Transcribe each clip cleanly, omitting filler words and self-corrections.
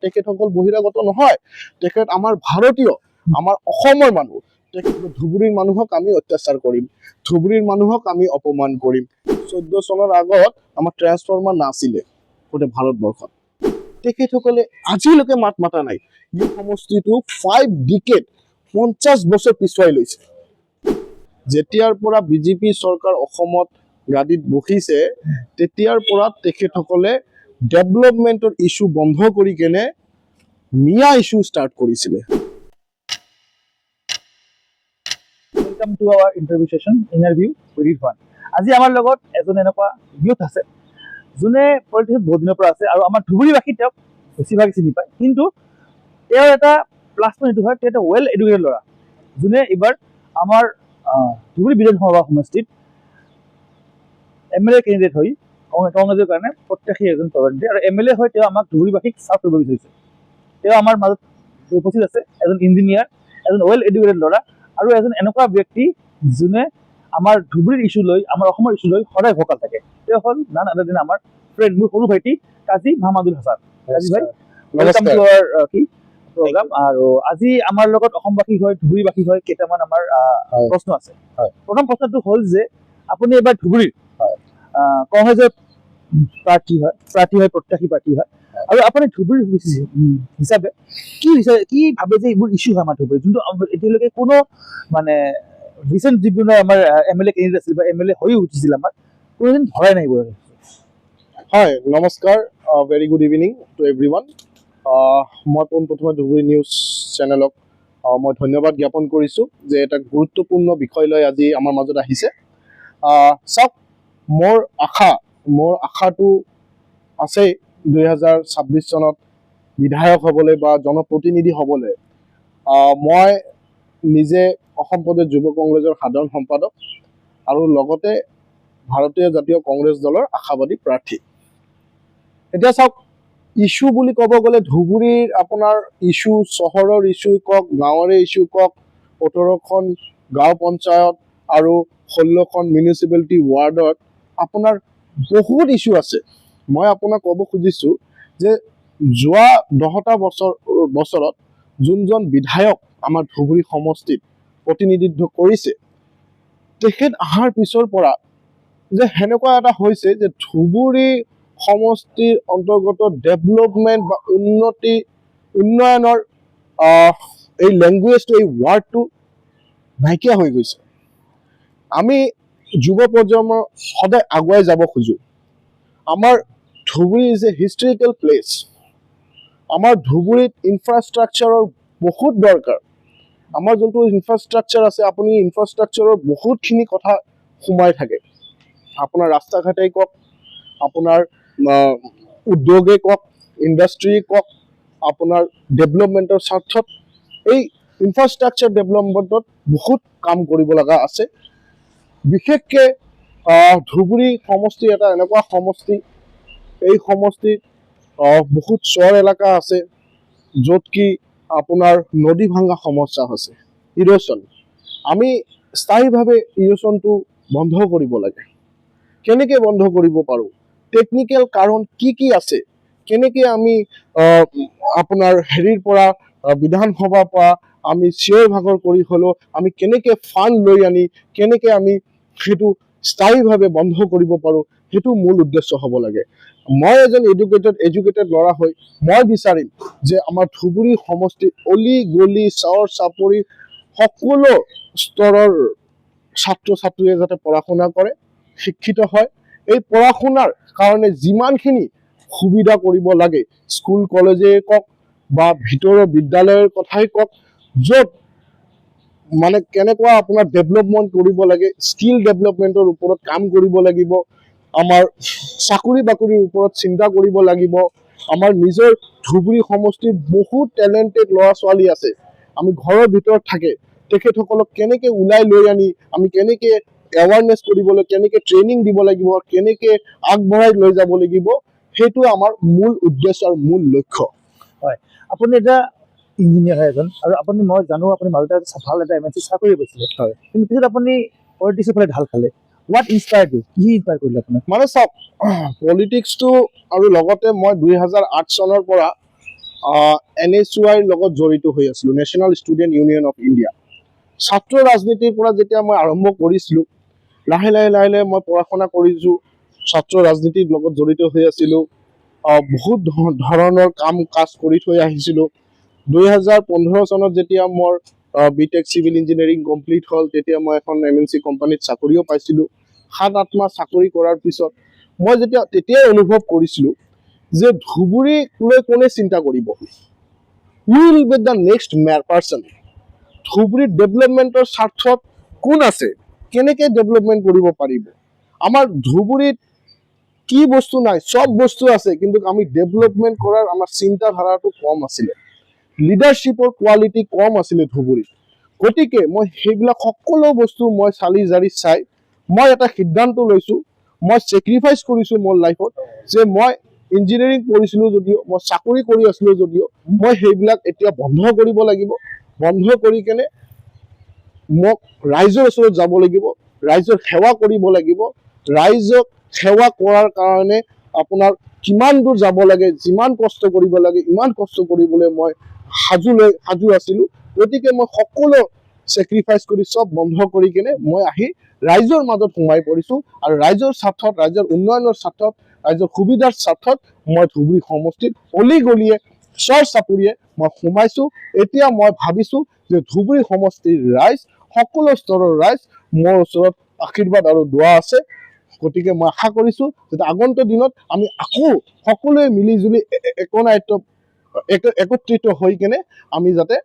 তেখেতসকল বহিৰাগত নহয়, তেখেত আমাৰ ভাৰতীয়, আমাৰ অসমৰ মানুহ। ধুবুৰীৰ মানুহক আমি অত্যাচাৰ কৰিম, ধুবুৰীৰ মানুহক আমি অপমান কৰিম। 14 চনৰ আগত আমাৰ ট্ৰেন্সফৰ্মাৰ নাছিলে গোটেই ভাৰতবৰ্ষত। তেখেতসকলে আজিলৈকে মাত মাতা নাই। এই সমষ্টিটো 5 ডিকেড 50 বছৰ পিছুৱাই লৈছে। যেতিয়াৰ পৰা বিজেপি চৰকাৰ অসমত গাদীত বহিছে, তেতিয়াৰ পৰা তেখেতসকলে ডেভেলপমেণ্টৰ ইস্যু বন্ধ কৰি কেনে মিয়া ইস্যু ষ্টাৰ্ট কৰিছিলে। Welcome to our interview session, interview with Irfan. আজি আমাৰ লগত এজন এনেকুৱা ইউথ আছে যোনে পলিটিক্সত বহুত দিনৰ পৰা আছে আৰু আমাৰ ধুবুৰীবাসী তেওঁক বেছিভাগ চিনি পায়। কিন্তু তেওঁৰ এটা প্লাছ পইণ্ট এইটো হয়, তেওঁ এটা ৱেল এডুকেটেড ল'ৰা যোনে এইবাৰ আমাৰ ধুবুৰী বিধানসভা সমষ্টিত MLA কেণ্ডিডেট হৈ কংগ্ৰেছৰ কাৰণে প্ৰত্যাশী এজন প্ৰতিনিধি, আৰু MLA হৈ তেওঁ আমাক ধুবুৰীবাসীক চাৰ্ভ কৰিব বিচাৰিছে। তেওঁ আমাৰ মাজত উপস্থিত আছে এজন ইঞ্জিনিয়াৰ, এজন ৱেল এডুকেটেড ল'ৰা, আৰু এজন এনেকুৱা ব্যক্তি যোনে আমাৰ ধুবুৰীৰ ইস্যু লৈ, আমাৰ অসমৰ ইস্যু লৈ সদায় ভোকাল থাকে। তেওঁ হ'ল নান আদাৰ দিন আমাৰ ফ্ৰেণ্ড, মোৰ সৰু ভাইটি কাজী মাহমুদুল হাছান। কাজী ভাই, ওয়েলকাম টু আৱাৰ প্ৰগ্ৰাম। আৰু আজি আমাৰ লগত অসমবাসী হয়, ধুবুৰীবাসী হয়, কেইটামান আমাৰ প্ৰশ্ন আছে। প্ৰথম প্ৰশ্নটো হ'ল যে আপুনি এবাৰ ধুবুৰীৰ কংগ্ৰেছৰ প্ৰাৰ্থী হয়, প্ৰত্যাশী প্ৰাৰ্থী হয়, আৰু আপুনি ধুবুৰী হিচাপে কি ভাবে যে এইবোৰ ইস্যু হয় আমাৰ ধুবুৰী, যোনটো এতিয়ালৈকে কোনো মানে ৰিচেণ্ট যিবোৰ আমাৰ MLA কেণ্ডিডেট আছিল বা MLA হৈ উঠিছিল আমাৰ কোনোদিন ধৰাই নাই এইবোৰ? হয়, নমস্কাৰ, very good evening to everyone. মই পোনপ্ৰথমে ধুবুৰী নিউজ চেনেলক মই ধন্যবাদ জ্ঞাপন কৰিছোঁ যে এটা গুৰুত্বপূৰ্ণ বিষয় লৈ আজি আমাৰ মাজত আহিছে। চাওক, মোৰ আশাটো আছেই 2026 চনত বিধায়ক হ'বলৈ বা জনপ্ৰতিনিধি হ'বলৈ। মই নিজে অসম প্ৰদেশ যুৱ কংগ্ৰেছৰ সাধাৰণ সম্পাদক আৰু লগতে ভাৰতীয় জাতীয় কংগ্ৰেছ দলৰ আশাবাদী প্ৰাৰ্থী। এতিয়া চাওক, ইস্যু বুলি ক'ব গ'লে ধুবুৰীৰ আপোনাৰ ইস্যু, চহৰৰ ইস্যু কওক, গাঁৱৰে ইস্যু কওক, 18খন গাঁও পঞ্চায়ত আৰু 16খন মিউনিচিপালিটি ৱাৰ্ডত আপোনাৰ বহুত ইস্যু আছে। মই আপোনাক ক'ব খুজিছোঁ যে যোৱা 10টা বছৰত যোনজন বিধায়ক আমাৰ ধুবুৰী সমষ্টিত প্ৰতিনিধিত্ব কৰিছে, তেখেত অহাৰ পিছৰ পৰা যে সেনেকুৱা এটা হৈছে যে ধুবুৰী সমষ্টিৰ অন্তৰ্গত ডেভেলপমেণ্ট বা উন্নয়নৰ এই লেংগুৱেজটো, এই ৱাৰ্ডটো নাইকিয়া হৈ গৈছে। আমি যুৱ প্ৰজন্ম সদায় আগুৱাই যাব খোজোঁ। আমাৰ Dhubri is a historical place. আমাৰ ধুবুৰীত ইনফ্ৰাষ্ট্ৰাকচাৰৰ বহুত দৰকাৰ। আমাৰ যোনটো ইনফ্ৰাষ্ট্ৰাকচাৰ আছে, আপুনি ইনফ্ৰাষ্ট্ৰাকচাৰৰ বহুতখিনি কথা সোমাই থাকে। আপোনাৰ ৰাস্তা ঘাটেই কওক, আপোনাৰ উদ্যোগেই কওক, ইণ্ডাষ্ট্ৰীয়ে কওক, আপোনাৰ ডেভেলপমেণ্টৰ স্বাৰ্থত এই ইনফ্ৰাষ্ট্ৰাকচাৰ ডেভেলপমেণ্টত বহুত কাম কৰিব লগা আছে। বিশেষকৈ ধুবুৰী সমষ্টি এটা এনেকুৱা সমষ্টি, এই সমষ্টিত বহুত চৰ এলেকা আছে য'ত কি আপোনাৰ নদী ভাঙা সমস্যা আছে, ইৰ'শ্যন। আমি স্থায়ীভাৱে ইৰ'শ্যনটো বন্ধ কৰিব লাগে। কেনেকৈ বন্ধ কৰিব পাৰোঁ, টেকনিকেল কাৰণ কি আছে, কেনেকৈ আমি আপোনাৰ হেৰিৰ পৰা বিধানসভাৰ পৰা আমি চিঞৰ ভাগৰ কৰি হ'লেও আমি কেনেকৈ ফাণ্ড লৈ আনি কেনেকৈ আমি সেইটো স্থায়ীভাৱে বন্ধ কৰিব পাৰোঁ, সেইটো মূল উদ্দেশ্য হ'ব লাগে। মই এজন এডুকেটেড ল'ৰা হৈ মই বিচাৰিম যে আমাৰ ধুবুৰী সমষ্টি অলি গলি চাৱৰ চাপৰি সকলো স্তৰৰ ছাত্ৰ ছাত্ৰীয়ে যাতে পঢ়া শুনা কৰে, শিক্ষিত হয়। এই পঢ়া শুনাৰ কাৰণে যিমানখিনি সুবিধা কৰিব লাগে, স্কুল কলেজে কওক বা ভিতৰৰ বিদ্যালয়ৰ কথাই কওক, য'ত মানে কেনেকুৱা আপোনাৰ ডেভেলপমেণ্ট কৰিব লাগে, স্কিল ডেভেলপমেণ্টৰ ওপৰত কাম কৰিব লাগিব, আমাৰ চাকৰি বাকৰিৰ ওপৰত চিন্তা কৰিব লাগিব। আমাৰ নিজৰ ধুবুৰী সমষ্টিত বহুত টেলেণ্টেড ল'ৰা ছোৱালী আছে, আমি ঘৰৰ ভিতৰত থাকে, তেখেতসকলক কেনেকৈ ওলাই লৈ আনি আমি কেনেকৈ এৱাৰনেছ কৰিবলৈ, কেনেকৈ ট্ৰেইনিং দিব লাগিব, কেনেকৈ আগবঢ়াই লৈ যাব লাগিব, সেইটো আমাৰ মূল উদ্দেশ্য আৰু মূল লক্ষ্য। হয়, আপুনি এটা ইঞ্জিনিয়াৰ হয় এজন, আৰু আপুনি, মই জানো আপুনি মাজতে ভাল এটা MNC চাকৰি পাইছিলে। হয়, কিন্তু পিছত আপুনি পলিটিক্সৰ ফালে ঢাল খালে। What inspired you? কি ইনস্পায়াৰ কৰিলে আপোনাক? মানে চাওক, পলিটিক্সটো আৰু লগতে মই 2008 চনৰ পৰা NSUIৰ লগত জড়িত হৈ আছিলোঁ, national student union of India. ছাত্ৰ ৰাজনীতিৰ পৰা যেতিয়া মই আৰম্ভ কৰিছিলোঁ, লাহে লাহে লাহে লাহে মই পঢ়া শুনা কৰিছোঁ, ছাত্ৰ ৰাজনীতিৰ লগত জড়িত হৈ আছিলোঁ, বহুত ধৰণৰ কাম কাজ কৰি থৈ আহিছিলোঁ। 2015 চনত যেতিয়া মোৰ BTech চিভিল ইঞ্জিনিয়াৰিং কমপ্লিট হ'ল, তেতিয়া মই এখন MNC কোম্পানীত চাকৰিও পাইছিলোঁ। 7-8 মাহ চাকৰি কৰাৰ পিছত মই তেতিয়াই অনুভৱ কৰিছিলোঁ যে ধুবুৰীক লৈ কোনে চিন্তা কৰিব, will be the next mare person. ধুবুৰীৰ ডেভেলপমেণ্টৰ স্বাৰ্থত কোন আছে, কেনেকৈ ডেভেলপমেণ্ট কৰিব পাৰিব। আমাৰ ধুবুৰীত কি বস্তু নাই, চব বস্তু আছে, কিন্তু আমি ডেভেলপমেণ্ট কৰাৰ আমাৰ চিন্তাধাৰাটো কম আছিলে, লিডাৰশ্বিপৰ কোৱালিটি কম আছিলে ধুবুৰীত। গতিকে মই সেইবিলাক সকলো বস্তু মই চালি জাৰি চাই মই এটা সিদ্ধান্ত লৈছোঁ, মই চেক্ৰিফাইচ কৰিছোঁ মোৰ লাইফত, যে মই ইঞ্জিনিয়াৰিং পঢ়িছিলোঁ যদিও, মই চাকৰি কৰি আছিলোঁ যদিও, মই সেইবিলাক এতিয়া বন্ধ কৰিব লাগিব। বন্ধ কৰি কেনে মোক ৰাইজৰ ওচৰত যাব লাগিব, ৰাইজৰ সেৱা কৰিব লাগিব। ৰাইজক সেৱা কৰাৰ কাৰণে আপোনাৰ কিমান দূৰ যাব লাগে, যিমান কষ্ট কৰিব লাগে, ইমান কষ্ট কৰিবলৈ মই সাজু আছিলোঁ। গতিকে মই সকলো চেক্ৰিফাইচ কৰি চব বন্ধ কৰি কেনে মই আহি ৰাইজৰ মাজত সোমাই পৰিছোঁ, আৰু ৰাইজৰ স্বাৰ্থত, ৰাইজৰ উন্নয়নৰ স্বাৰ্থত, ৰাইজৰ সুবিধাৰ স্বাৰ্থত মই ধুবুৰী সমষ্টিত অলি গলিয়ে চৰ চাপৰিয়ে মই সোমাইছোঁ। এতিয়া মই ভাবিছোঁ যে ধুবুৰী সমষ্টিৰ ৰাইজ, সকলো স্তৰৰ ৰাইজ মোৰ ওচৰত আশীৰ্বাদ আৰু দোৱা আছে। গতিকে মই আশা কৰিছোঁ যে আগন্তুক দিনত আমি আকৌ সকলোৱে মিলিজুলি একত্ৰিত হৈ কেনে আমি যাতে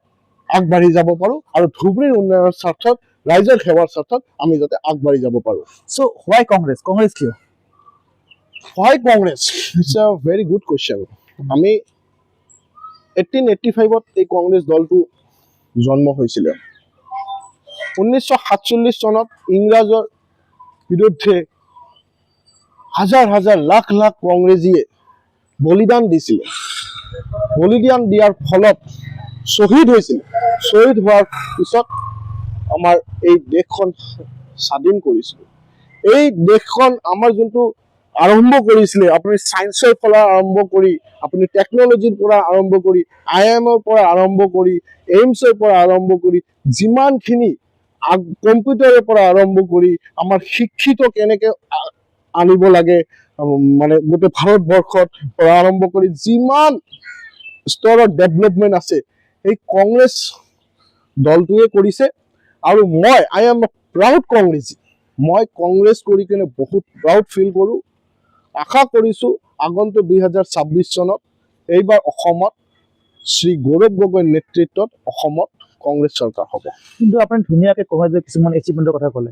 আগবাঢ়ি যাব পাৰোঁ, আৰু ধুবুৰীৰ উন্নয়নৰ স্বাৰ্থত, ৰাইজৰ সেৱাৰ স্বাৰ্থত আমি যাতে আগবাঢ়ি যাব পাৰোঁ। চ' হোৱাই কংগ্ৰেছ কিয়? Why Congress? It's a very good question. আমি 1885 এই কংগ্ৰেছ দলটো জন্ম হৈছিলে। 1947 চনত ইংৰাজৰ বিৰুদ্ধে হাজাৰ হাজাৰ লাখ লাখ কংগ্ৰেছীয়ে বলিদান দিছিলে। বলিদান দিয়াৰ ফলত শ্বহীদ হৈছিল। শ্বহীদ হোৱাৰ পিছত আমাৰ এই দেশখন স্বাধীন কৰিছিলোঁ। এই দেশখন আমাৰ যোনটো আৰম্ভ কৰিছিলে, আপুনি চায়েন্সৰ পৰা আৰম্ভ কৰি, আপুনি টেকনলজিৰ পৰা আৰম্ভ কৰি, IIMৰ পৰা আৰম্ভ কৰি, এইমছৰ পৰা আৰম্ভ কৰি, যিমানখিনি কম্পিউটাৰৰ পৰা আৰম্ভ কৰি, আমাৰ শিক্ষিত কেনেকৈ আনিব লাগে, মানে গোটেই ভাৰতবৰ্ষত পৰা আৰম্ভ কৰি যিমান স্তৰৰ ডেভেলপমেণ্ট আছে, এই কংগ্ৰেছ দলটোৱে কৰিছে। আৰু আই এম প্ৰাউড কংগ্ৰেছী। মই কংগ্ৰেছ কৰি কিনে বহুত প্ৰাউড ফিল কৰোঁ। আশা কৰিছোঁ আগন্তুক 2026 চনত এইবাৰ অসমত শ্ৰী গৌৰৱ গগৈৰ নেতৃত্বত অসমত কংগ্ৰেছ চৰকাৰ হ'ব। কিন্তু আপুনি ধুনীয়াকৈ কংগ্ৰেছৰ কিছুমান এচিভমেণ্টৰ কথা ক'লে,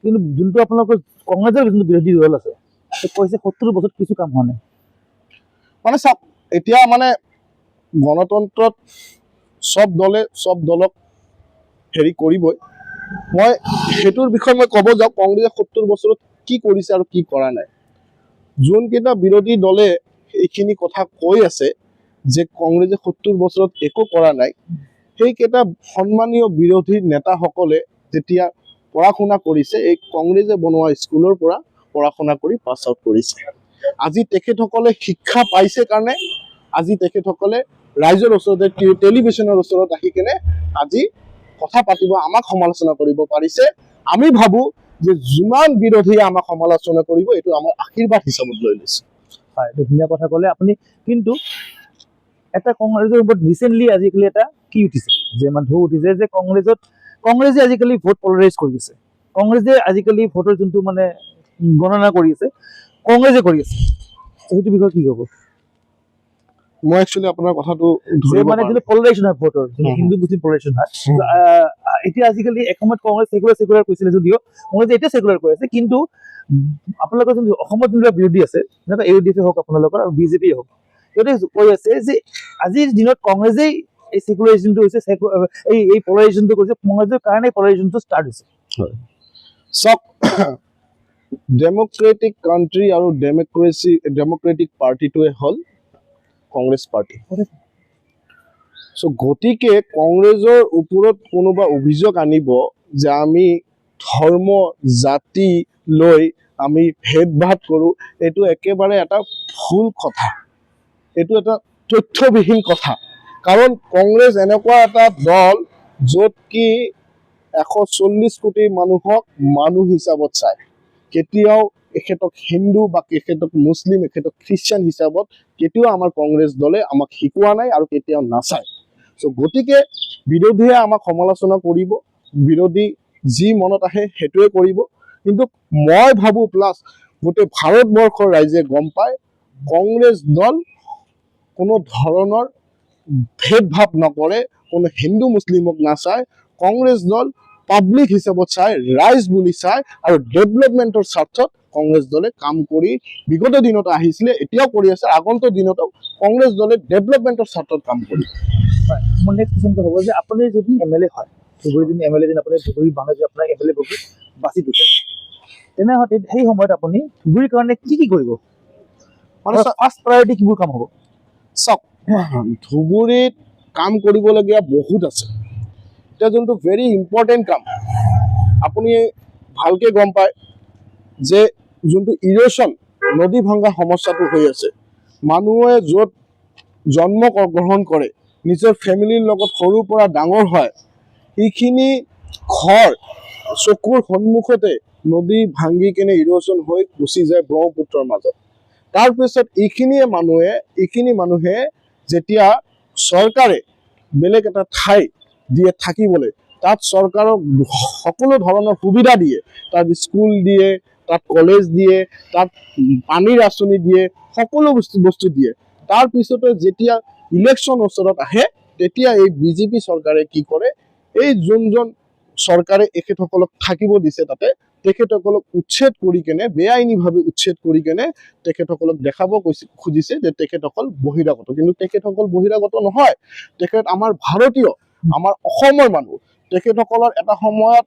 কিন্তু যোনটো আপোনালোকৰ কংগ্ৰেছৰ যোনটো বিৰোধী দল আছে, কৈছে 70 বছৰত কিছু কাম হোৱা নাই। মানে চাওক, এতিয়া মানে গণতন্ত্ৰত চব দলে চব দলক হেৰি কৰিবই। মই সেইটোৰ বিষয়ে মই ক'ব যাওঁ, কংগ্ৰেছে 70 বছৰত কি কৰিছে আৰু কি কৰা নাই। যোনকেইটা বিৰোধী দলে এইখিনি কথা কৈ আছে যে কংগ্ৰেছে 70 বছৰত একো কৰা নাই, সেইকেইটা সন্মানীয় বিৰোধী নেতাসকলে যেতিয়া পঢ়া শুনা কৰিছে, এই কংগ্ৰেছে বনোৱা স্কুলৰ পৰা পঢ়া শুনা কৰি পাছ আউট কৰিছে। আজি তেখেতসকলে শিক্ষা পাইছে কাৰণে আজি তেখেতসকলে ৰাইজৰ ওচৰতে, টেলিভিশ্যনৰ ওচৰত আহি কেনে আজি কথা পাতিব, আমাক সমালোচনা কৰিব পাৰিছে। আমি ভাবোঁ যে যিমান বিৰোধীয়ে আমাক সমালোচনা কৰিব, এইটো আমাৰ আশীৰ্বাদ হিচাপত লৈ লৈছে। হয়, এইটো ধুনীয়া কথা ক'লে আপুনি। কিন্তু এটা কংগ্ৰেছৰ ওপৰত ৰিচেণ্টলি আজিকালি এটা কি উঠিছে, যে মানুহ উঠিছে যে কংগ্ৰেছে আজিকালি ভোট পলাৰাইজ কৰি আছে। কংগ্ৰেছে আজিকালি ভোটৰ যোনটো মানে গণনা কৰি আছে, কংগ্ৰেছে কৰি আছে। সেইটো বিষয়ে কি ক'ব? মই একচুৱেলি আপোনাৰ কথাটো মানে যোনটো পলাৰাইজেশ্যন হয় ভোটৰ, হিন্দু মুছলিম পলাৰাইজেশ্যন হয়, এতিয়া আজিকালি এসময়ত কংগ্ৰেছ চেকুলাৰ কৈছিলে যদিও কংগ্ৰেছে এতিয়া চেকুলাৰ কৈ আছে। কিন্তু আপোনালোকৰ যোনটো অসমত যোনবিলাক বিৰোধী আছে, যেনেকৈ AUDF হওক আপোনালোকৰ আৰু BJP হওক, সিহঁতে কৈ আছে যে আজিৰ দিনত কংগ্ৰেছেই এই চেকুলাৰিজমটো হৈছে, এই পলাৰাইজেশ্যনটো কৰিছে, কংগ্ৰেছৰ কাৰণে পলাৰাইজেশ্যনটো ষ্টাৰ্ট হৈছে। চাওক, ডেমক্ৰেটিক কাণ্ট্ৰি আৰু ডেমক্ৰেটিক পাৰ্টিটোৱে হ'ল কংগ্ৰেছ পাৰ্টি। চ' গতিকে কংগ্ৰেছৰ ওপৰত কোনোবা অভিযোগ আনিব যে আমি ধৰ্ম জাতি লৈ আমি ভেদ ভাৱ কৰোঁ, এইটো একেবাৰে এটা ভুল কথা। এইটো এটা তথ্যবিহীন কথা। কাৰণ কংগ্ৰেছ এনেকুৱা এটা দল য'ত কি 140 কোটি মানুহক মানুহ হিচাপত চায়। কেতিয়াও এখেতক হিন্দু বা এখেতক মুছলিম, এখেতক খ্ৰীষ্টিয়ান হিচাপত কেতিয়াও আমাৰ কংগ্ৰেছ দলে আমাক শিকোৱা নাই আৰু কেতিয়াও নাচায়। চ' গতিকে বিৰোধীয়ে আমাক সমালোচনা কৰিব, বিৰোধী যি মনত আহে সেইটোৱে কৰিব। কিন্তু মই ভাবোঁ প্লাছ গোটেই ভাৰতবৰ্ষৰ ৰাইজে গম পায় কংগ্ৰেছ দল কোনো ধৰণৰ ভেদভাৱ নকৰে, কোনো হিন্দু মুছলিমক নাচায়। কংগ্ৰেছ দল পাব্লিক হিচাপত চায়, ৰাইজ বুলি চায় আৰু ডেভেলপমেণ্টৰ স্বাৰ্থত কংগ্ৰেছ দলে কাম কৰি বিগত দিনত আহিছিলে, এতিয়াও কৰি আছে, আগন্তুক দিনতো কংগ্ৰেছ দলে ডেভেলপমেণ্টৰ স্বাৰ্থত কাম কৰিব। হয়, মোৰ নেক্সট কুৱেশ্যনটো হ'ব যে আপুনি যদি MLA হয়, ধুবুৰী যদি MLA দিন আপুনি ধুবুৰী মানুহে যদি আপোনাৰ MLA বাছি দিছে, তেনেহ'লে সেই সময়ত আপুনি ধুবুৰীৰ কাৰণে কি কৰিব? মানে ফাৰ্ষ্ট প্ৰায়ৰিটি কিবোৰ কাম হ'ব? চাওক, ধুবুৰীত কাম কৰিবলগীয়া বহুত আছে। এতিয়া যোনটো ভেৰি ইম্পৰ্টেণ্ট কাম, আপুনি ভালকে গম পায় যে যোনটো ইৰ'শ্যন, নদী ভাঙা সমস্যাটো হৈ আছে। মানুহে য'ত জন্ম গ্ৰহণ কৰে, নিজৰ ফেমিলিৰ লগত সৰুৰ পৰা ডাঙৰ হয়, সেইখিনি ঘৰ চকুৰ সন্মুখতে নদী ভাঙি কেনে ইৰ'শ্যন হৈ গুচি যায় ব্ৰহ্মপুত্ৰৰ মাজত। তাৰপিছত এইখিনি মানুহে যেতিয়া চৰকাৰে বেলেগ এটা ঠাই দিয়ে থাকিবলৈ, তাত চৰকাৰক সকলো ধৰণৰ সুবিধা দিয়ে, তাত স্কুল দিয়ে, তাত কলেজ দিয়ে, তাত পানীৰ আঁচনি দিয়ে, সকলো বস্তু দিয়ে। তাৰপিছতে যেতিয়া ইলেকশ্যন ওচৰত আহে, তেতিয়া এই বিজেপি চৰকাৰে কি কৰে, এই যোনজন চৰকাৰে এখেতসকলক থাকিব দিছে তাতে, তেখেতসকলক উচ্ছেদ কৰি কেনে, বেআইনীভাৱে উচ্ছেদ কৰি কেনে তেখেতসকলক দেখাব খুজিছে যে তেখেতসকল বহিৰাগত। কিন্তু তেখেতসকল বহিৰাগত নহয়, তেখেত আমাৰ ভাৰতীয়, আমাৰ অসমৰ মানুহ। তেখেতসকলৰ এটা সময়ত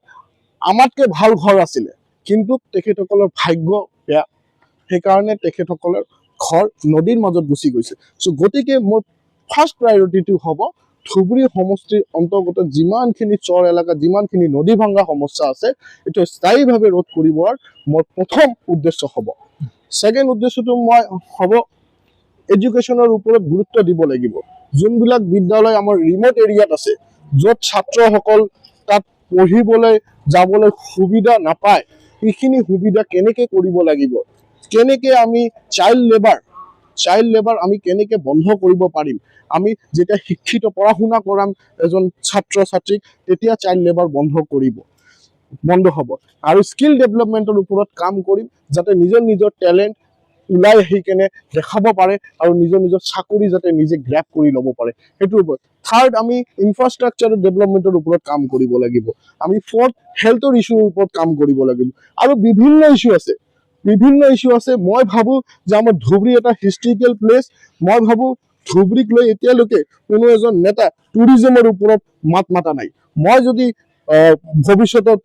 আমাতকৈ ভাল ঘৰ আছিলে, কিন্তু তেখেতসকলৰ ভাগ্য বেয়া, সেইকাৰণে তেখেতসকলৰ ঘৰ নদীৰ মাজত গুচি গৈছে। চ' গতিকে মোৰ ফাৰ্ষ্ট প্ৰায়ৰিটিটো হ'ব ধুবুৰী সমষ্টিৰ অন্তৰ্গত যিমানখিনি চৰ এলেকা, যিমানখিনি নদী ভাঙা সমস্যা আছে, এইটো স্থায়ীভাৱে ৰোধ কৰিবৰ মোৰ প্ৰথম উদ্দেশ্য হ'ব। ছেকেণ্ড উদ্দেশ্যটো হ'ব এডুকেশ্যনৰ ওপৰত গুৰুত্ব দিব লাগিব। যোনবিলাক বিদ্যালয় আমাৰ ৰিমট এৰিয়াত আছে, য'ত ছাত্ৰসকল তাত পঢ়িবলৈ যাবলৈ সুবিধা নাপায়, সেইখিনি সুবিধা কেনেকৈ কৰিব লাগিব, কেনেকৈ আমি চাইল্ড লেবাৰ আমি কেনেকৈ বন্ধ কৰিব পাৰিম। আমি যেতিয়া শিক্ষিত পঢ়া শুনা কৰাম এজন ছাত্ৰ ছাত্ৰীক, তেতিয়া চাইল্ড লেবাৰ বন্ধ হ'ব। আৰু স্কিল ডেভেলপমেণ্টৰ ওপৰত কাম কৰিম, যাতে নিজৰ টেলেণ্ট ওলাই আহি কেনে দেখাব পাৰে আৰু নিজৰ চাকৰি যাতে নিজে গ্ৰেপ কৰি ল'ব পাৰে, সেইটোৰ ওপৰত। থাৰ্ড, আমি ইনফ্ৰাষ্ট্ৰাকচাৰ ডেভেলপমেণ্টৰ ওপৰত কাম কৰিব লাগিব। আমি ফ'ৰ্থ, হেল্থৰ ইছ্যুৰ ওপৰত কাম কৰিব লাগিব। আৰু বিভিন্ন ইছ্যু আছে। মই ভাবোঁ যে আমাৰ ধুবুৰী এটা হিষ্ট্ৰিকেল প্লেচ। মই ভাবোঁ ধুবুৰীক লৈ এতিয়ালৈকে কোনো এজন নেতা টুৰিজমৰ ওপৰত মাত মাতা নাই। মই যদি ভৱিষ্যতত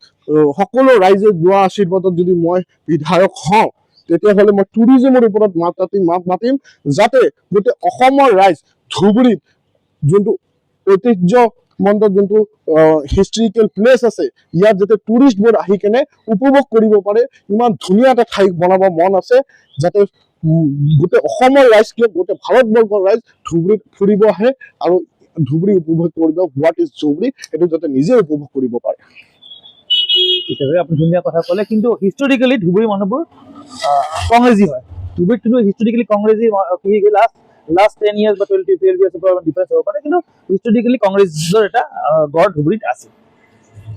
সকলো ৰাইজে যোৱা আশীৰ্বাদত যদি মই বিধায়ক হওঁ, তেতিয়াহ'লে মই টুৰিজমৰ ওপৰত মাত মাতিম, যাতে গোটেই অসমৰ ৰাইজ ধুবুৰীত যোনটো ঐতিহ্যমণ্ড, যোনটো হিষ্ট্ৰিকেল প্লেচ আছে, ইয়াত যাতে টুৰিষ্টবোৰ আহি কেনে উপভোগ কৰিব পাৰে। ইমান ধুনীয়া এটা ঠাই বনাব মন আছে, যাতে গোটেই অসমৰ ৰাইজ, কিয় গোটেই ভাৰতবৰ্ষৰ ৰাইজ ধুবুৰীত ফুৰিব আহে আৰু ধুবুৰী উপভোগ কৰিব, হোৱাট ইজ ধুবুৰী, সেইটো যাতে নিজে উপভোগ কৰিব পাৰে। ঠিক আছে, আপুনি ধুনীয়া কথা ক'লে। কিন্তু হিষ্টৰিকেলি ধুবুৰী মানুহবোৰ কংগ্ৰেছী হয়। ধুবুৰীত কিন্তু হিষ্টৰিকেলি কংগ্ৰেছী লাষ্ট 10 years বা 12 years পৰা ডিফাৰেঞ্চ হ'ব পাৰে, কিন্তু হিষ্টৰিকেলি কংগ্ৰেছৰ এটা গড় ধুবুৰীত আছে।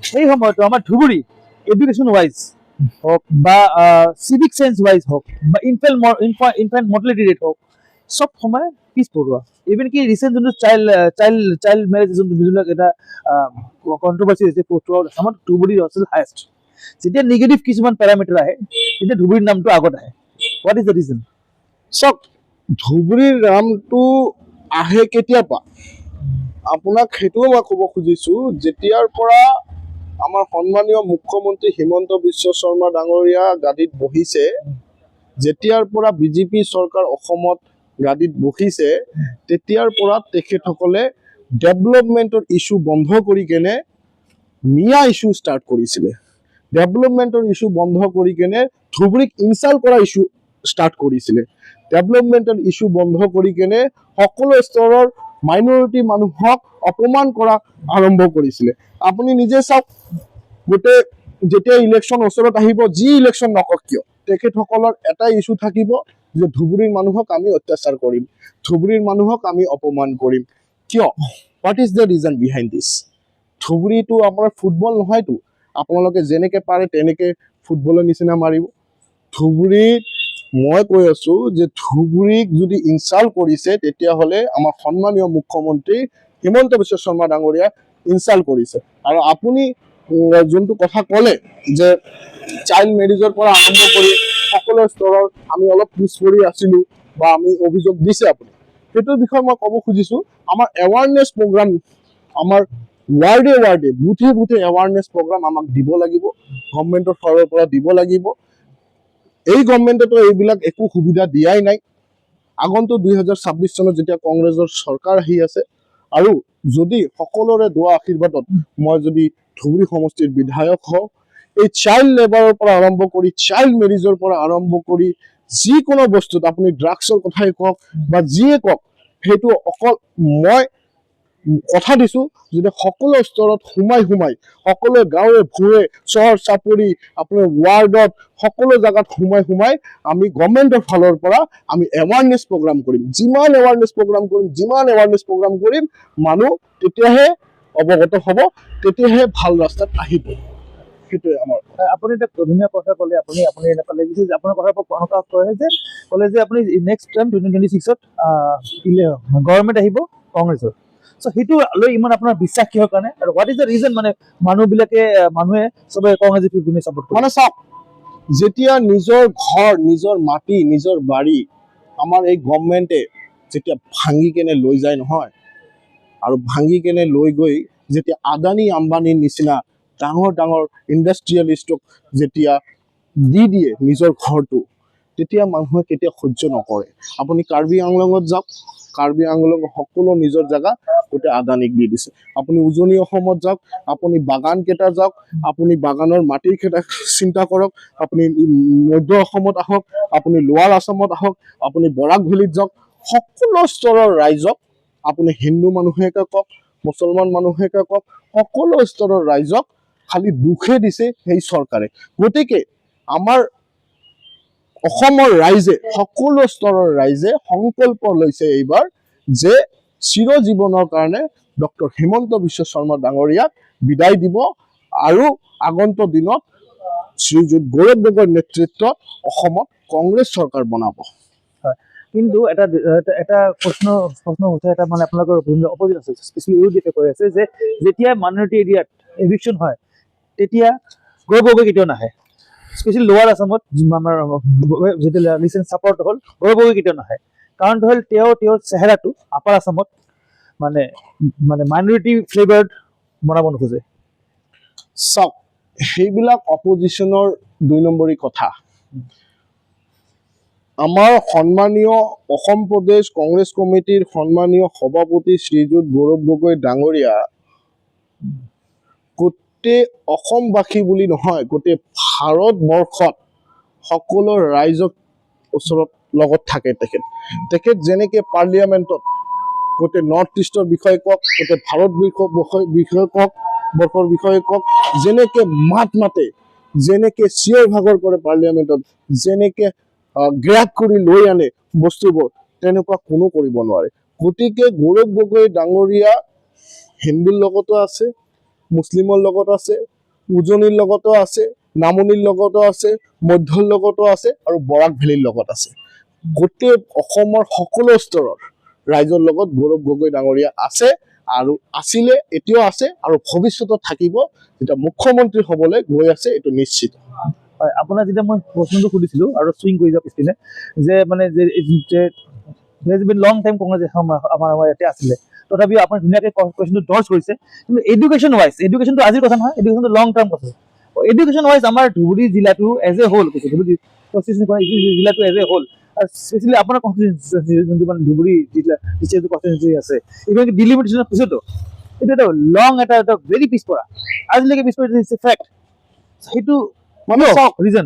সেই সময়তো আমাৰ ধুবুৰী এডুকেশ্যন ৱাইজ হওক বা চিভিক চেঞ্চ ৱাইজ হওক বা ইনফেণ্ট মৰ্টেলিটি ৰেট হওক, চব সময় পিছ পৰোৱা। ইভেন কি ৰিচেণ্ট যোনটো চাইল্ড মেৰেজ যোনবিলাক এটা কণ্ট্ৰভাৰ্চি হৈছে, আমাৰ ধুবুৰীৰ আছিল হায়েষ্ট। যেতিয়া নিগেটিভ কিছুমান পেৰামিটাৰ আহে, তেতিয়া ধুবুৰীৰ নামটো আগত আহে। What is the reason? চাওক, ধুবুৰীৰ নামটো আহে কেতিয়াৰ পৰা, আপোনাক সেইটোও মই ক'ব খুজিছোঁ, যেতিয়াৰ পৰা আমাৰ সন্মানীয় মুখ্যমন্ত্ৰী হিমন্ত বিশ্ব শৰ্মা ডাঙৰীয়া গাদীত বহিছে, যেতিয়াৰ পৰা বিজেপি চৰকাৰ অসমত গাদীত বহিছে, তেতিয়াৰ পৰা তেখেতসকলে ডেভেলপমেণ্টৰ ইছ্যু বন্ধ কৰি কেনে মিয়া ইছ্যু ষ্টাৰ্ট কৰিছিলে। ডেভেলপমেণ্টৰ ইছ্যু বন্ধ কৰি কেনে ধুবুৰীক ইনচাল্ট কৰা ইছ্যু ষ্টাৰ্ট কৰিছিলে। ডেভেলপমেণ্টেল ইছ্যু বন্ধ কৰি কেনে সকলো স্তৰৰ মাইনৰিটি মানুহক অপমান কৰা আৰম্ভ কৰিছিলে। আপুনি নিজে চাওক, গোটেই যেতিয়া ইলেকশ্যন ওচৰত আহিব, যি ইলেকশ্যন নকওক কিয়, তেখেতসকলৰ এটাই ইছ্যু থাকিব যে ধুবুৰীৰ মানুহক আমি অত্যাচাৰ কৰিম, ধুবুৰীৰ মানুহক আমি অপমান কৰিম। কিয়? What is the reason behind this? ধুবুৰীটো আমাৰ ফুটবল নহয়তো, আপোনালোকে যেনেকে পাৰে তেনেকে ফুটবলৰ নিচিনা মাৰিব। ধুবুৰীত মই কৈ আছো যে ধুবুৰীক যদি ইনচাল্ট কৰিছে, তেতিয়াহ'লে আমাৰ সন্মানীয় মুখ্যমন্ত্ৰী হিমন্ত বিশ্ব শৰ্মা ডাঙৰীয়া ইনচাল্ট কৰিছে। আৰু আপুনি যোনটো কথা ক'লে যে চাইল্ড মেৰেজৰ পৰা আৰম্ভ কৰি সকলো স্তৰৰ আমি অলপ পিছ পৰি আছিলো বা আমি অভিযোগ দিছে আপুনি, সেইটোৰ বিষয়ে মই ক'ব খুজিছো, আমাৰ এৱাৰনেছ প্ৰগ্ৰাম, আমাৰ ৱাৰ্ডে ৱাৰ্ডে, বুথে বুথে এৱাৰনেছ প্ৰগ্ৰাম আমাক দিব লাগিব, গভৰ্ণমেণ্টৰ ফালৰ পৰা দিব লাগিব। এই গভৰ্ণমেণ্টেতো এইবিলাক একো সুবিধা দিয়াই নাই। আগন্তুক 2026 চনত যেতিয়া কংগ্ৰেছৰ চৰকাৰ আহি আছে, আৰু যদি সকলোৰে দোৱা আশীৰ্বাদত মই যদি ধুবুৰী সমষ্টিৰ বিধায়ক হওঁ, এই চাইল্ড লেবাৰৰ পৰা আৰম্ভ কৰি, চাইল্ড মেৰেজৰ পৰা আৰম্ভ কৰি যিকোনো বস্তুত, আপুনি ড্ৰাগছৰ কথাই কওক বা যিয়ে কওক, সেইটো অকল মই কথা দিছো যে সকলো স্তৰত সোমাই সকলো গাঁৱে ভূঞে, চহৰ চাপৰি, আপোনাৰ ৱাৰ্ডত, সকলো জাগাত সোমাই আমি গভৰ্ণমেণ্টৰ ফালৰ পৰা আমি এৱাৰনেছ প্ৰগ্ৰাম কৰিম। যিমান এৱাৰনেছ প্ৰগ্ৰাম কৰিম, মানুহ তেতিয়াহে অৱগত হ'ব, তেতিয়াহে ভাল ৰাস্তাত আহিব। সেইটোৱে আমাৰ। আপুনি এটা ধুনীয়া কথা ক'লে, আপুনি এনেকুৱা লাগিছে যে আপোনাৰ কথা এনেকুৱা ক'লে যে আপুনি নেক্সট টাইম 2026ত গভৰ্ণমেণ্ট আহিব কংগ্ৰেছৰ। চ' সেইটো লৈ ইমান আপোনাৰ বিশ্বাস কিহৰ কাৰণে, আৰু হোৱাট ইজ দ্য ৰিজন, মানে মানুহে চবে কংগ্ৰেছ চাপৰ্ট কৰে? মানে চাওক, যেতিয়া নিজৰ ঘৰ, নিজৰ মাটি, নিজৰ বাৰী আমাৰ এই গভৰ্ণমেণ্টে যেতিয়া ভাঙি কেনে লৈ যায় নহয়, আৰু ভাঙি কেনে লৈ গৈ যেতিয়া আদানী আম্বানীৰ নিচিনা ডাঙৰ ডাঙৰ ইণ্ডাষ্ট্ৰিয়েলিষ্টক যেতিয়া দি দিয়ে নিজৰ ঘৰটো, তেতিয়া মানুহে কেতিয়া সহ্য নকৰে। আপুনি কাৰ্বি আংলঙত যাওক, কাৰ্বি আংলং সকলো নিজৰ জেগা গোটেই আদানীক দি দিছে। আপুনি উজনি অসমত যাওক, আপুনি বাগান কেইটা যাওক, আপুনি বাগানৰ মাটিৰ কেইটা চিন্তা কৰক, আপুনি মধ্য অসমত আহক, আপুনি লোৱাৰ আসামত আহক, আপুনি বৰাক ভেলীত যাওক, সকলো স্তৰৰ ৰাইজক, আপুনি হিন্দু মানুহেকে কওক, মুছলমান মানুহেকে কওক, সকলো স্তৰৰ ৰাইজক খালি দুখে দিছে সেই চৰকাৰে। গতিকে আমাৰ অসমৰ ৰাইজে, সকলো স্তৰৰ ৰাইজে সংকল্প লৈছে এইবাৰ যে চিৰজীৱনৰ কাৰণে ডক্টৰ হিমন্ত বিশ্ব শৰ্মা ডাঙৰীয়াক বিদায় দিব, আৰু আগন্তুক দিনত শ্ৰীযুত গৌৰৱ গগৈৰ নেতৃত্বত অসমত কংগ্ৰেছ চৰকাৰ বনাব। কিন্তু এটা প্ৰশ্ন উঠে, এটা মানে আপোনালোকৰ অপজিট আছে, স্পেচিয়েলি ইউডিএফে কৈ আছে যে যেতিয়া মাইনৰিটি এৰিয়াত এভিকশ্যন হয়, তেতিয়া গৌৰৱ গগৈ কেতিয়াও নাহে। স্পেচিয়েলি লোৱাৰ আসামত আমাৰ যেতিয়া ৰিচেণ্ট ছাপৰ্ট হ'ল, গৌৰৱ গগৈ কেতিয়াও নাহে। কাৰণটো হ'ল তেওঁৰ চেহেৰাটো আপাৰ আসামত মানে মাইনৰিটি ফ্লেভাৰ্ড বনাব নোখোজে। চাওক, সেইবিলাক অপজিশ্যনৰ 2 নম্বৰী কথা। আমাৰ সন্মানীয় অসম প্ৰদেশ কংগ্ৰেছ কমিটিৰ সন্মানীয় সভাপতি শ্ৰীযুত গৌৰৱ গগৈ ডাঙৰীয়া গোটেই অসমবাসী বুলি নহয়, গোটেই ভাৰতবৰ্ষত সকলো ৰাইজক ওচৰত লগত থাকে। তেখেত যেনেকে পাৰ্লিয়ামেণ্টত গোটেই নৰ্থ ইষ্টৰ বিষয়ে কওক, গোটেই ভাৰতবৰ্ষৰ বিষয়ে কওক, যেনেকে মাত মাতে, যেনেকে চিঞৰ ভাগৰ কৰে পাৰ্লিয়ামেণ্টত, যেনেকে গ্ৰাস কৰি লৈ আনে বস্তুবোৰ, তেনেকুৱা কোনো কৰিব নোৱাৰে। গতিকে গৌৰৱ গগৈ ডাঙৰীয়া হিন্দুৰ লগতো আছে, মুছলিমৰ লগতো আছে, উজনিৰ লগতো আছে, নামনিৰ লগতো আছে, মধ্যৰ লগতো আছে, আৰু বৰাক ভেলীৰ লগত আছে। গোটেই অসমৰ সকলো স্তৰৰ ৰাইজৰ লগত গৌৰৱ গগৈ ডাঙৰীয়া আছে, আৰু আছিলে, এতিয়াও আছে, আৰু ভৱিষ্যতত থাকিব। যেতিয়া মুখ্যমন্ত্ৰী হ'বলৈ গৈ আছে, এইটো নিশ্চিত। হয়, আপোনাক যেতিয়া মই প্ৰশ্নটো সুধিছিলো আৰু চুইং কৰি যোৱা পিছপিনে যে মানে লং টাইম কংগ্ৰেছ আমাৰ ইয়াতে আছিলে, তথাপিও আপুনি ধুনীয়াকৈ কুৱেশ্যনটো ডজ কৰিছে। কিন্তু এডুকেশ্যনটো আজিৰ কথা নহয়, এডুকেশ্যনটো লং টাৰ্ম কথা। এডুকেশ্যন ৱাইজ আমাৰ ধুবুৰী জিলাটো এজ এ হোল, ধুবুৰী জিলাটো এজ এ হোল, আৰু স্পেচিয়েলি আপোনাৰ কনষ্টিটিউৱেঞ্চি যোনটো মানে ধুবুৰী জিলা কনষ্টিটিউৱেঞ্চি আছে, ইভেন ডিলিমিটেশ্যনৰ পিছতো এইটো এটা লং এটা ভেৰি পিছপৰা, আজিলৈকে পিছপৰা, ফেক্ট। সেইটো মানে চাওক, ৰিজন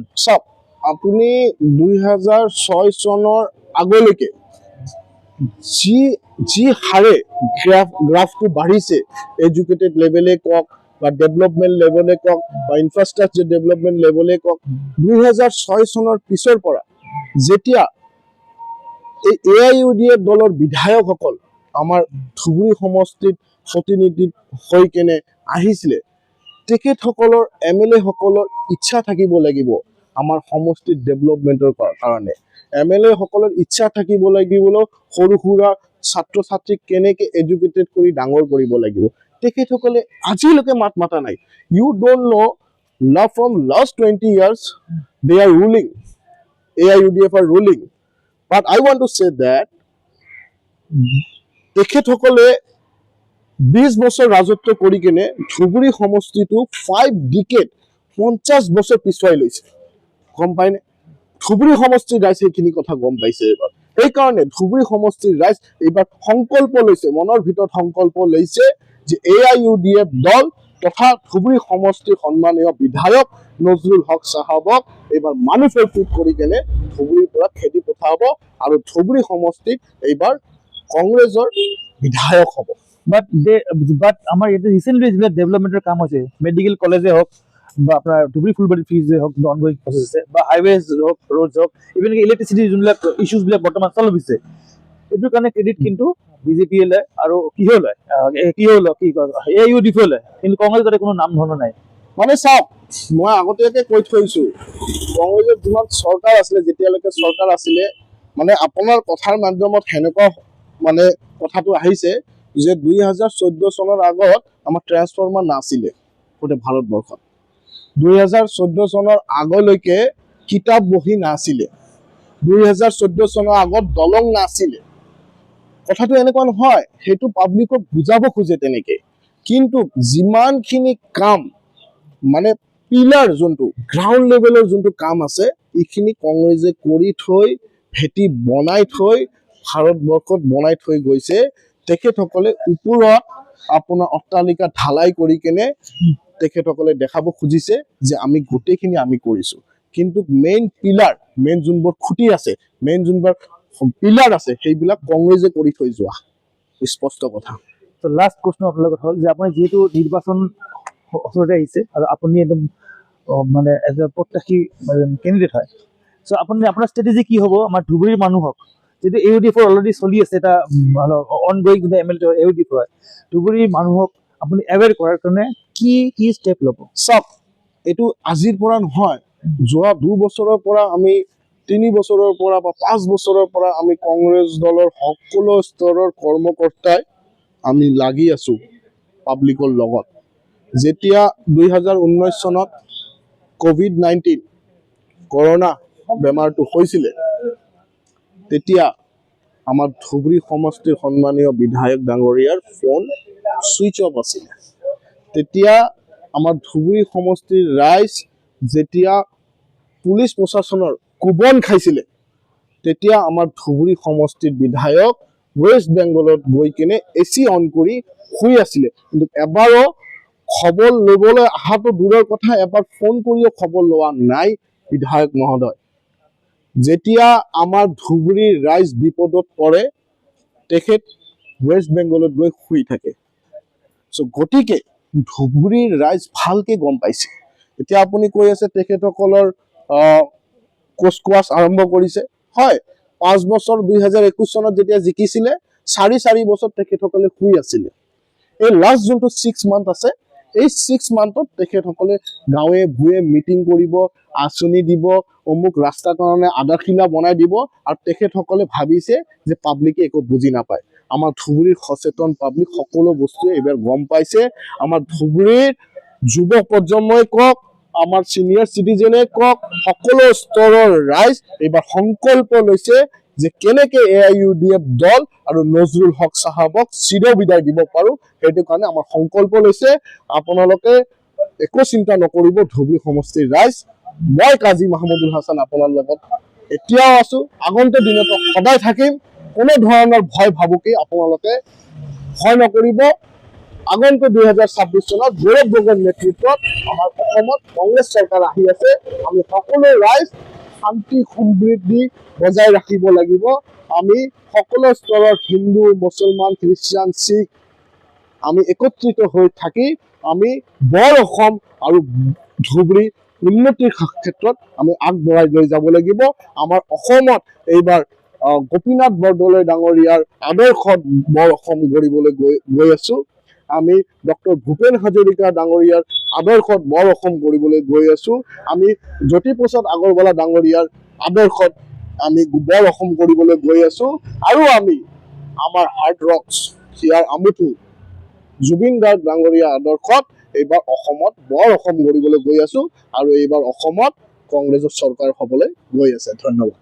আপুনি 2006 চনৰ আগলৈকে যি হাৰে গ্ৰাফটো বাঢ়িছে, এডুকেটেড লেভেলে কওক বা ডেভেলপমেণ্ট লেভেলে কওক বা ইনফ্ৰাষ্ট্ৰাকচাৰ ডেভেলপমেণ্ট লেভেলে কওক, 2006 চনৰ পিছৰ পৰা যেতিয়া এই AIUDF দলৰ বিধায়কসকল আমাৰ ধুবুৰী সমষ্টিত প্ৰতিনিধি হৈ কেনে আহিছিলে, তেখেতসকলৰ MLA সকলৰ ইচ্ছা থাকিব লাগিব আমাৰ সমষ্টিত ডেভেলপমেণ্টৰ কাৰণে। MLA সকলৰ ইচ্ছা থাকিব লাগিব সৰু সুৰা ছাত্ৰ ছাত্ৰীক কেনেকে এডুকেটেড কৰি ডাঙৰ কৰিব লাগিব। তেখেতসকলে আজিলৈকে মাত মাতা নাই। You don't know' from last 20 years they are ruling, AIUDF are ruling, but I want to say that তেখেতসকলে 20 বছৰ ৰাজত্ব কৰি কেনে ধুবুৰী সমষ্টিটো 5 ডিকেড 50 বছৰ পিছুৱাই লৈছে। গম পায়নে? ধুবুৰী সমষ্টিৰ ৰাইজ সেইখিনি কথা গম পাইছে এইবাৰ। সেইকাৰণে ধুবুৰী সমষ্টিৰ ৰাইজ এইবাৰ সংকল্প লৈছে, মনৰ ভিতৰত সংকল্প লৈছে যে AIUDF দল তথা ধুবুৰী সমষ্টিৰ সন্মানীয় বিধায়ক নজৰুল হক চাহাবক এইবাৰ ম্যানুফেক্সাৰ কৰি কেনে ধুবুৰীৰ পৰা খেদি পঠাব আৰু ধুবুৰী সমষ্টিত এইবাৰ কংগ্ৰেছৰ বিধায়ক হ'ব। বাট আমাৰ ইয়াতে ৰিচেণ্টলি যিবিলাক ডেভেলপমেণ্টৰ কাম হৈছে, মেডিকেল কলেজে হওক বা আপোনাৰ ধুবুৰী ফুলবাৰী ফিজে হওক, অনগোয়িং প্ৰচেছ আছে, বা হাইৱেজ হওক, ৰোডছ হওক, ইভেন ইলেক্ট্ৰিচিটিৰ যোনবিলাক ইছ্যুজবিলাক বৰ্তমান চল্ভ হৈছে, এইটোৰ কাৰণে ক্ৰেডিট কিন্তু BJPয়ে লয় আৰু কি কয় AIUDF লয়, কিন্তু কংগ্ৰেছৰ তাতে কোনো নাম ধৰণৰ নাই। মানে চাওক, মই আগতীয়াকে কৈ থৈছো, কংগ্ৰেছৰ যিমান চৰকাৰ আছিলে, যেতিয়ালৈকে চৰকাৰ আছিলে, মানে আপোনাৰ কথাৰ মাধ্যমত সেনেকুৱা মানে কথাটো আহিছে যে 2014 চনৰ আগত আমাৰ ট্ৰেন্সফৰ্মাৰ নাছিলে গোটেই ভাৰতবৰ্ষত। 2014 চনৰ আগলৈকে কিতাপ বহি নাছিলে। 2014 চনৰ আগত দলং নাছিলে। কথাটো এনেকুৱা নহয়, সেইটো পাব্লিকক বুজাব খোজে তেনেকে, কিন্তু যিমানখিনি কাম মানে পিলাৰ যোনটো গ্ৰাউণ্ড লেভেলৰ যোনটো কাম আছে, এইখিনি কংগ্ৰেছে কৰি থৈ ভেটি বনাই থৈ ভাৰতবৰ্ষত বনাই থৈ গৈছে। তেখেতসকলে ওপৰত আপোনাৰ অট্টালিকা ঢালাই কৰি কেনে তেখেতসকলে দেখাব খুজিছে যে আমি গোটেইখিনি আমি কৰিছো, কিন্তু মেইন পিলাৰ, মেইন যোনবোৰ খুঁটি আছে, মেইন যোনবোৰ পিলাৰ আছে, সেইবিলাক কংগ্ৰেছে কৰি থৈ যোৱা, স্পষ্ট কথা। তো লাষ্ট প্ৰশ্ন আপোনাৰ লগত হ'ল যে আপুনি যিহেতু নিৰ্বাচন ওচৰতে আহিছে আৰু আপুনি একদম মানে এজ এ প্ৰত্যাশী কেণ্ডিডেট হয়, চ' আপোনাৰ ষ্ট্ৰেটেজি কি হ'ব আমাৰ ধুবুৰীৰ মানুহক, যিটো AIUDF অলৰেডি চলি আছে, এটা অনগোয়িং যোনটো MLA AIUDF হয়, ধুবুৰীৰ মানুহক আপুনি এৱেৰ কৰাৰ কাৰণে কি ষ্টেপ ল'ব? চাওক, এইটো আজিৰ পৰা নহয়, যোৱা 2 বছৰৰ পৰা আমি 3 বছৰৰ পৰা বা 5 বছৰৰ পৰা আমি কংগ্ৰেছ দলৰ সকলো স্তৰৰ কৰ্মকৰ্তাই আমি লাগি আছো পাব্লিকৰ লগত। যেতিয়া 2019 চনত COVID-19 কৰোনা বেমাৰটো হৈছিলে, তেতিয়া আমাৰ ধুবুৰী সমষ্টিৰ সন্মানীয় বিধায়ক ডাঙৰীয়াৰ ফোন ছুইচ অফ আছিলে। তেতিয়া আমাৰ ধুবুৰী সমষ্টিৰ ৰাইজ যেতিয়া পুলিচ প্ৰশাসনৰ কোবন খাইছিলে, তেতিয়া আমাৰ ধুবুৰী সমষ্টিৰ বিধায়ক ৱেষ্ট বেংগলত গৈ কিনে AC অন কৰি শুই আছিলে, কিন্তু এবাৰো খবৰ ল'বলৈ অহাটো দূৰৰ কথা, এবাৰ ফোন কৰিও খবৰ লোৱা নাই বিধায়ক মহোদয়। যেতিয়া আমাৰ ধুবুৰীৰ ৰাইজ বিপদত পৰে, তেখেত ৱেষ্ট বেংগলত গৈ শুই থাকে। চ' গতিকে ধুবুৰীৰ ৰাইজ ভালকে গম পাইছে। এতিয়া আপুনি কৈ আছে তেখেতসকলৰ কোচকোৱাচ আৰম্ভ কৰিছে, হয়, 5 বছৰ 2021 চনত যেতিয়া জিকিছিলে, 4 বছৰ তেখেতসকলে শুই আছিলে। এই লাষ্ট যোনটো 6 মান্থ আছে, এই 6 মান্থত তেখেতসকলে গাঁৱে ভূঞে মিটিং কৰিব, আঁচনি দিব, অমুক ৰাস্তাৰ কাৰণে আধাৰশিলা বনাই দিব, আৰু তেখেতসকলে ভাবিছে যে পাব্লিকে একো বুজি নাপায়। আমাৰ ধুবুৰীৰ সচেতন পাব্লিক সকলো বস্তুৱে এইবাৰ গম পাইছে। আমাৰ ধুবুৰীৰ যুৱ প্ৰজন্মই কওক, আমাৰ চিনিয়ৰ চিটিজেনে কওক, সকলো স্তৰৰ ৰাইজ এইবাৰ সংকল্প লৈছে যে কেনেকে AIUDF দল আৰু নজৰুল হক চাহাবক চিৰ বিদায় দিব পাৰো, সেইটো কাৰণে আমাৰ সংকল্প লৈছে। আপোনালোকে একো চিন্তা নকৰিব ধুবুৰী সমষ্টিৰ ৰাইজ, মই কাজী মাহমুদুল হাছান আপোনাৰ লগত এতিয়াও আছো, আগন্তুক দিনতো সদায় থাকিম। কোনো ধৰণৰ ভয় ভাবুকি আপোনালোকে ভয় নকৰিব। আগন্তুক 2026 চনত গৌৰৱ গগৈৰ নেতৃত্বত আমাৰ অসমত কংগ্ৰেছ চৰকাৰ আহি আছে। আমি সকলো ৰাইজ শান্তি সমৃদ্ধি বজাই ৰাখিব লাগিব। আমি সকলো স্তৰৰ হিন্দু, মুছলমান, খ্ৰীষ্টিয়ান, শিখ আমি একত্ৰিত হৈ থাকি আমি বৰ অসম আৰু ধুবুৰী উন্নতিৰ ক্ষেত্ৰত আমি আগবঢ়াই লৈ যাব লাগিব। আমাৰ অসমত এইবাৰ গোপীনাথ বৰদলৈ ডাঙৰীয়াৰ আদৰ্শত বৰ অসম গঢ়িবলৈ গৈ আছো। আমি ডক্টৰ ভূপেন হাজৰিকা ডাঙৰীয়াৰ আদৰ্শত বৰ অসম গঢ়িবলৈ গৈ আছো। আমি জ্যোতিপ্ৰসাদ আগৰৱালা ডাঙৰীয়াৰ আদৰ্শত আমি বৰ অসম কৰিবলৈ গৈ আছো। আৰু আমি আমাৰ হাৰ্ড ৰক্স হিয়াৰ আমুঠু জুবিন গাৰ্গ ডাঙৰীয়া আদৰ্শত এইবাৰ অসমত বৰ অসম গঢ়িবলৈ গৈ আছো। আৰু এইবাৰ অসমত কংগ্ৰেছৰ চৰকাৰ হ'বলৈ গৈ আছে। ধন্যবাদ।